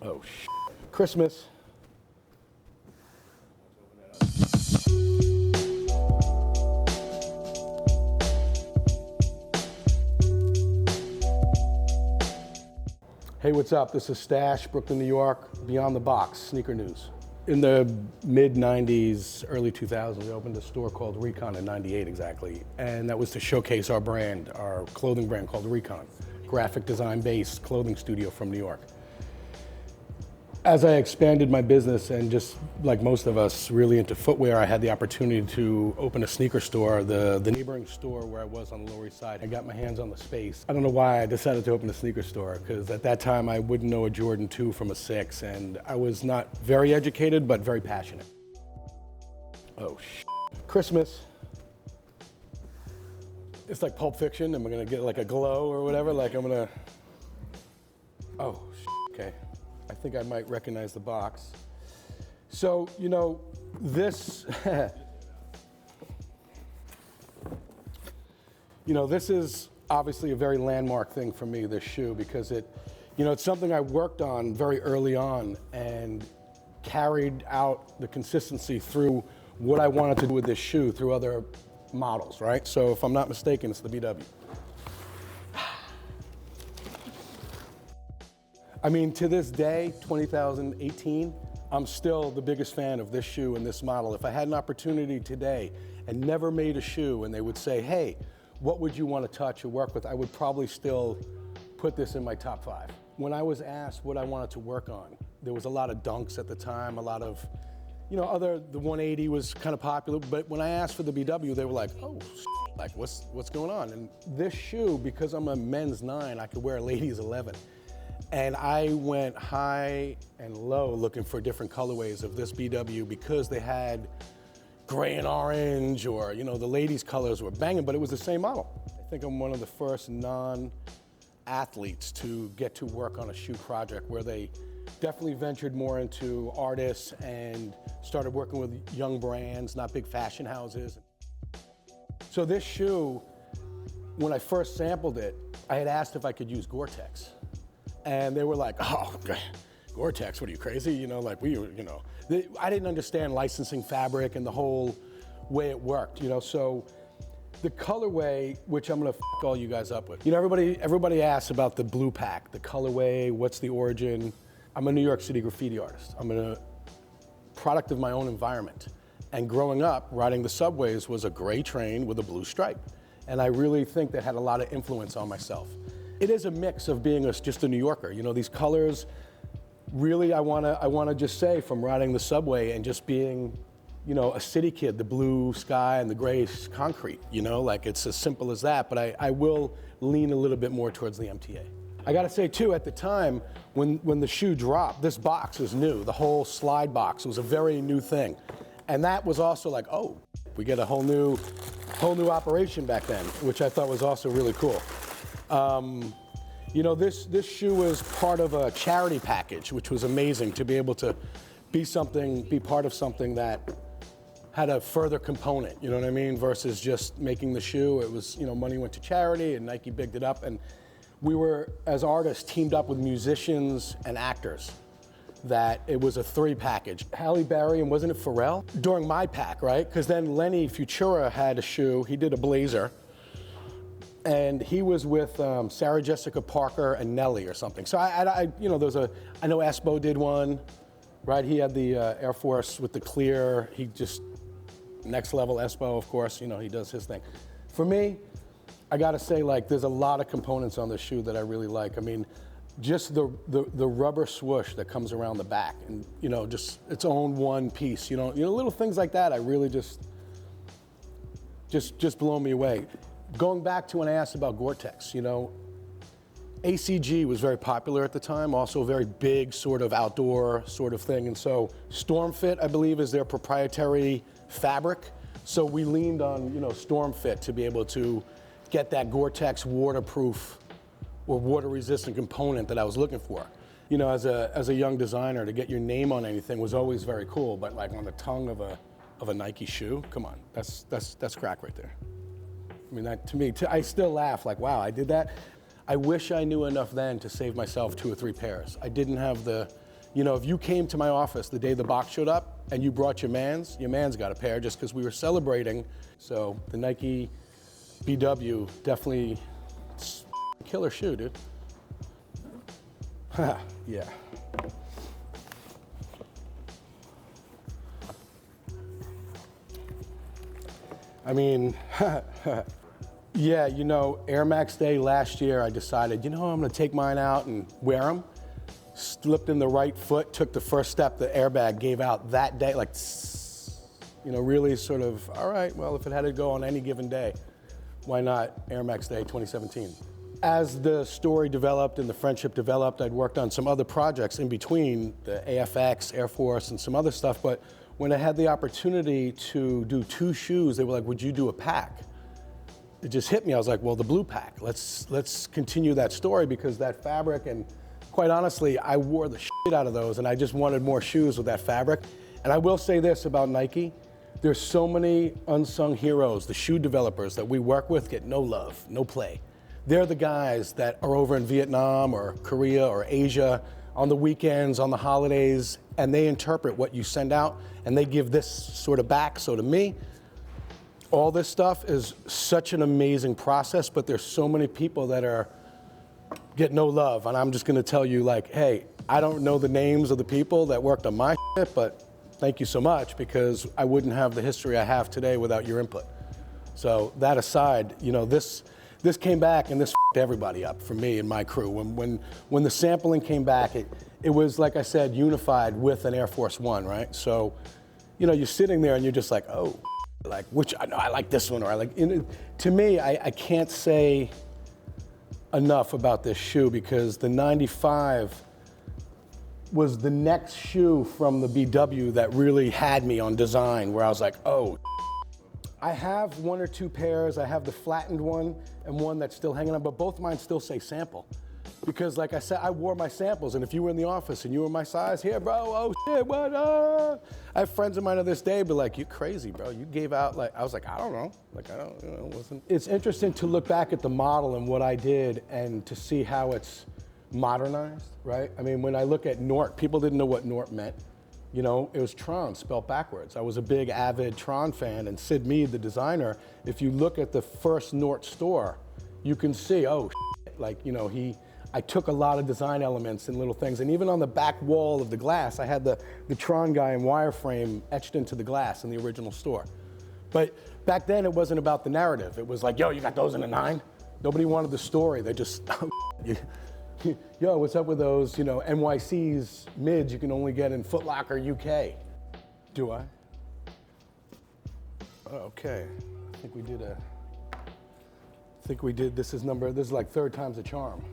Oh, Christmas. Hey, what's up? This is Stash, Brooklyn, New York, Beyond the Box, sneaker news. In the mid-90s, early 2000s, we opened a store called Recon in 98 exactly. And that was to showcase our brand, our clothing brand called Recon, graphic design-based clothing studio from New York. As I expanded my business and just like most of us really into footwear, I had the opportunity to open a sneaker store. The neighboring store where I was on the Lower East Side, I got my hands on the space. I don't know why I decided to open a sneaker store, because at that time I wouldn't know a Jordan 2 from a 6, and I was not very educated, but very passionate. Oh, Christmas. It's like Pulp Fiction. Am I gonna get like a glow or whatever? Like I'm gonna, oh, okay. I think I might recognize the box. So, you know, this, this is obviously a very landmark thing for me, this shoe, because it's something I worked on very early on and carried out the consistency through what I wanted to do with this shoe through other models, right? So if I'm not mistaken, it's the BW. I mean, to this day, 2018, I'm still the biggest fan of this shoe and this model. If I had an opportunity today and never made a shoe and they would say, hey, what would you want to touch or work with? I would probably still put this in my top 5. When I was asked what I wanted to work on, there was a lot of dunks at the time, a lot of, the 180 was kind of popular, but when I asked for the BW, they were like, oh, like what's going on? And this shoe, because I'm a men's 9, I could wear a ladies 11. And I went high and low looking for different colorways of this BW because they had gray and orange, or, the ladies' colors were banging, but it was the same model. I think I'm one of the first non-athletes to get to work on a shoe project where they definitely ventured more into artists and started working with young brands, not big fashion houses. So this shoe, when I first sampled it, I had asked if I could use Gore-Tex. And they were like, oh, Gore-Tex, what are you, crazy? I didn't understand licensing fabric and the whole way it worked, So the colorway, which I'm gonna all you guys up with. Everybody asks about the blue pack, the colorway, what's the origin? I'm a New York City graffiti artist. I'm a product of my own environment. And growing up, riding the subways was a gray train with a blue stripe. And I really think that had a lot of influence on myself. It is a mix of being just a New Yorker. These colors, really, I wanna just say, from riding the subway and just being, a city kid, the blue sky and the gray concrete, like it's as simple as that, but I will lean a little bit more towards the MTA. I gotta say too, at the time, when the shoe dropped, this box was new. The whole slide box was a very new thing. And that was also like, oh, we get a whole new operation back then, which I thought was also really cool. This shoe was part of a charity package, which was amazing to be able to be part of something that had a further component, you know what I mean? Versus just making the shoe. It was, money went to charity and Nike bigged it up. And we were, as artists, teamed up with musicians and actors that it was a 3 package. Halle Berry, and wasn't it Pharrell? During my pack, right? Because then Lenny Futura had a shoe, he did a blazer. And he was with Sarah Jessica Parker and Nelly or something. So I know Espo did one, right? He had the Air Force with the clear. He just, next level Espo, of course, he does his thing. For me, I gotta say, there's a lot of components on this shoe that I really like. I mean, just the rubber swoosh that comes around the back and, just its own one piece, little things like that, I really just blow me away. Going back to when I asked about Gore-Tex, ACG was very popular at the time, also a very big sort of outdoor sort of thing. And so Storm Fit, I believe, is their proprietary fabric. So we leaned on, Storm Fit to be able to get that Gore-Tex waterproof or water-resistant component that I was looking for. As a young designer, to get your name on anything was always very cool, but on the tongue of a Nike shoe, come on, that's crack right there. I mean, that to me, I still laugh wow, I did that. I wish I knew enough then to save myself 2 or 3 pairs. I didn't have the You know, if you came to my office the day the box showed up and you brought your man's got a pair just because we were celebrating. So the Nike BW, definitely killer shoe, dude. Yeah. I mean, yeah, you know, Air Max Day last year, I decided, you know, I'm gonna take mine out and wear them. Slipped in the right foot, took the first step, the airbag gave out that day, like, you know, really sort of, all right, well, if it had to go on any given day, why not Air Max Day 2017? As the story developed and the friendship developed, I'd worked on some other projects in between, the AFX, Air Force, and some other stuff, but when I had the opportunity to do 2 shoes, they were like, would you do a pack? It just hit me, I was like, well, the blue pack, let's continue that story because that fabric, and quite honestly, I wore the shit out of those and I just wanted more shoes with that fabric. And I will say this about Nike, there's so many unsung heroes, the shoe developers that we work with get no love, no play. They're the guys that are over in Vietnam or Korea or Asia on the weekends, on the holidays, and they interpret what you send out and they give this sort of back. So to me, all this stuff is such an amazing process, but there's so many people that get no love. And I'm just gonna tell you like, hey, I don't know the names of the people that worked on my shit, but thank you so much because I wouldn't have the history I have today without your input. So that aside, you know, this came back and this f***ed everybody up for me and my crew. When the sampling came back, it was, like I said, unified with an Air Force One, right? So, you know, you're sitting there and you're just like, oh, like, which, I know I like this one, or I like, to me, I can't say enough about this shoe because the 95 was the next shoe from the BW that really had me on design where I was like, oh, I have 1 or 2 pairs. I have the flattened one and one that's still hanging on, but both mine still say sample. Because like I said, I wore my samples, and if you were in the office and you were my size, here, bro, oh shit, what up? I have friends of mine to this day be like, you crazy, bro. You gave out, like, I was like, I don't know. Like, I don't, you know, listen. It's interesting to look back at the model and what I did and to see how it's modernized, right? I mean, when I look at Nort, people didn't know what Nort meant. You know, it was Tron spelled backwards. I was a big avid Tron fan, and Sid Mead, the designer, if you look at the first Nort store, you can see, oh, shit, like, you know, I took a lot of design elements and little things, and even on the back wall of the glass, I had the Tron guy in wireframe etched into the glass in the original store. But back then, it wasn't about the narrative. It was like, yo, you got those in a 9? Nobody wanted the story. They just, yo, what's up with those, you know, NYC's mids you can only get in Foot Locker, UK? Do I? Oh, okay, I think we did, this is like 3rd time's a charm.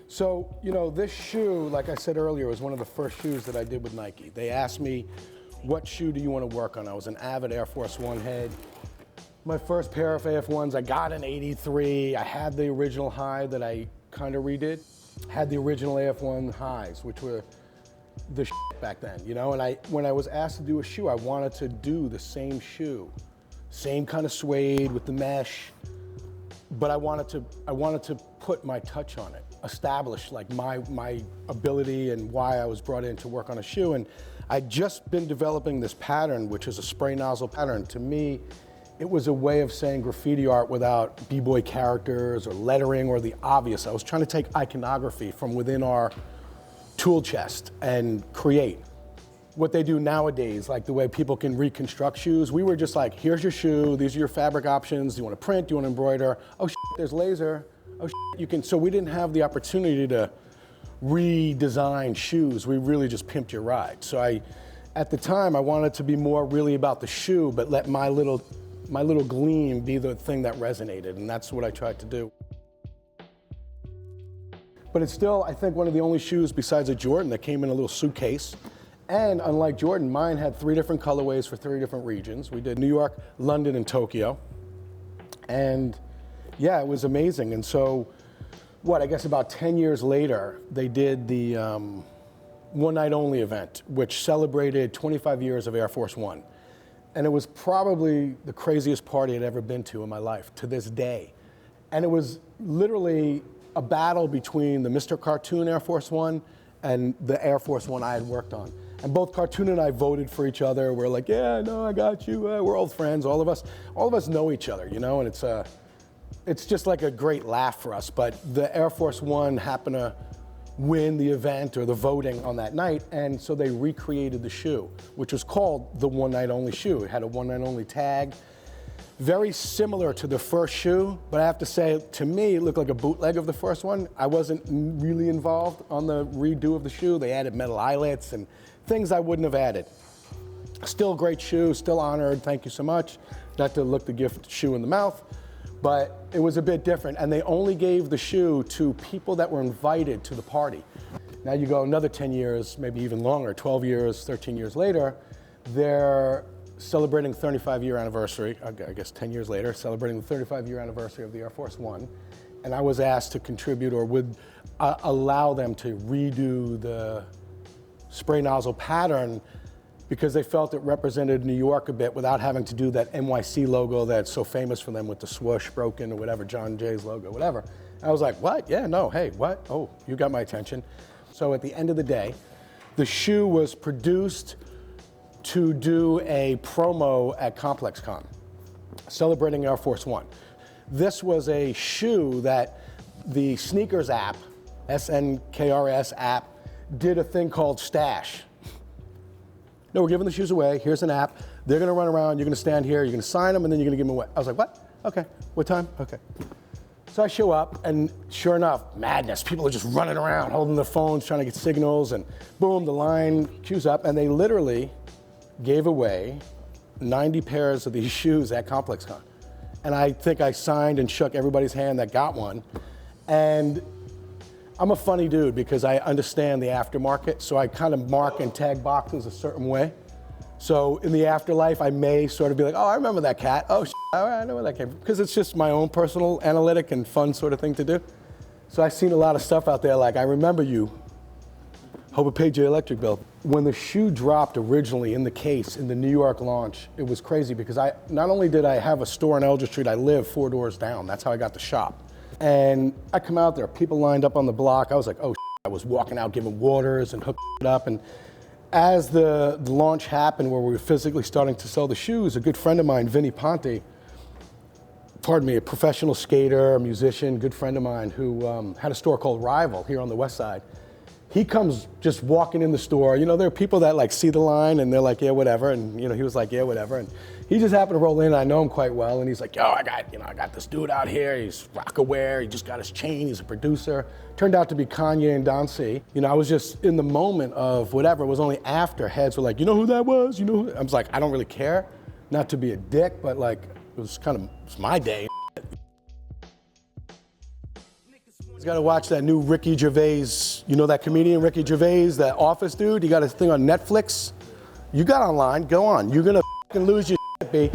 So, you know, this shoe, like I said earlier, was one of the first shoes that I did with Nike. They asked me, what shoe do you want to work on? I was an avid Air Force One head. My first pair of AF1s, I got in '83. I had the original high that I kind of redid. Had the original AF1 highs, which were the shit back then, you know? And when I was asked to do a shoe, I wanted to do the same shoe. Same kind of suede with the mesh, but I wanted to put my touch on it, establish like my ability and why I was brought in to work on a shoe. And I'd just been developing this pattern, which is a spray nozzle pattern. To me, it was a way of saying graffiti art without b-boy characters or lettering or the obvious. I was trying to take iconography from within our tool chest and create. What they do nowadays, like the way people can reconstruct shoes, we were just like, here's your shoe, these are your fabric options, do you want to print, do you want to embroider? Oh shit, there's laser. Oh shit, you can. So we didn't have the opportunity to redesign shoes. We really just pimped your ride. So at the time, I wanted to be more really about the shoe, but let my little gleam be the thing that resonated, and that's what I tried to do. But it's still, I think, one of the only shoes besides a Jordan that came in a little suitcase. And unlike Jordan, mine had 3 different colorways for 3 different regions. We did New York, London, and Tokyo. And yeah, it was amazing. And so, I guess about 10 years later, they did the one night only event, which celebrated 25 years of Air Force One. And it was probably the craziest party I'd ever been to in my life, to this day. And it was literally a battle between the Mr. Cartoon Air Force One and the Air Force One I had worked on. And both Cartoon and I voted for each other. We're like, yeah, no, I got you. We're old friends, all of us know each other, you know, and it's just like a great laugh for us. But the Air Force One happened to win the event or the voting on that night, and so they recreated the shoe, which was called the One Night Only shoe. It had a one night only tag. Very similar to the first shoe, but I have to say, to me, it looked like a bootleg of the first one. I wasn't really involved on the redo of the shoe. They added metal eyelets and things I wouldn't have added. Still a great shoe, still honored, thank you so much. Not to look the gift shoe in the mouth, but it was a bit different. And they only gave the shoe to people that were invited to the party. Now you go another 10 years, maybe even longer, 12 years, 13 years later, they're celebrating 35-year anniversary, I guess 10 years later, celebrating the 35-year anniversary of the Air Force One. And I was asked to contribute or would allow them to redo the spray nozzle pattern because they felt it represented New York a bit without having to do that NYC logo that's so famous for them with the swoosh broken or whatever, John Jay's logo, whatever. And I was like, what? Yeah, no, hey, what? Oh, you got my attention. So at the end of the day, the shoe was produced to do a promo at Complexcon, celebrating Air Force One. This was a shoe that the sneakers app, SNKRS app, did a thing called Stash. No, we're giving the shoes away. Here's an app. They're gonna run around. You're gonna stand here. You're gonna sign them, and then you're gonna give them away. I was like, what? Okay. What time? Okay. So I show up, and sure enough, madness. People are just running around, holding their phones, trying to get signals, and boom, the line queues up, and they literally gave away 90 pairs of these shoes at Complexcon. And I think I signed and shook everybody's hand that got one. And I'm a funny dude because I understand the aftermarket, so I kind of mark and tag boxes a certain way. So in the afterlife, I may sort of be like, oh, I remember that cat. Oh, I know where that came from. Because it's just my own personal analytic and fun sort of thing to do. So I've seen a lot of stuff out there like, I remember you. Hope it paid your electric bill. When the shoe dropped originally in the case in the New York launch, it was crazy because not only did I have a store on Elder Street, I live 4 doors down. That's how I got the shop. And I come out there, people lined up on the block. I was like, oh, I was walking out giving waters and hooking it up. And as the launch happened where we were physically starting to sell the shoes, a good friend of mine, Vinny Ponte, pardon me, a professional skater, a musician, good friend of mine who had a store called Rival here on the West Side. He comes just walking in the store. You know, there are people that like see the line and they're like, yeah, whatever. And you know, he was like, yeah, whatever. And he just happened to roll in. I know him quite well. And he's like, yo, I got this dude out here. He's rock-aware. He just got his chain. He's a producer. Turned out to be Kanye and Don C. You know, I was just in the moment of whatever. It was only after heads were like, you know who that was? You know who? I was like, I don't really care. Not to be a dick, but like, it was my day. You gotta watch that new Ricky Gervais, you know that comedian Ricky Gervais, that Office dude? He got his thing on Netflix. You got online, go on. You're gonna lose your shit, B.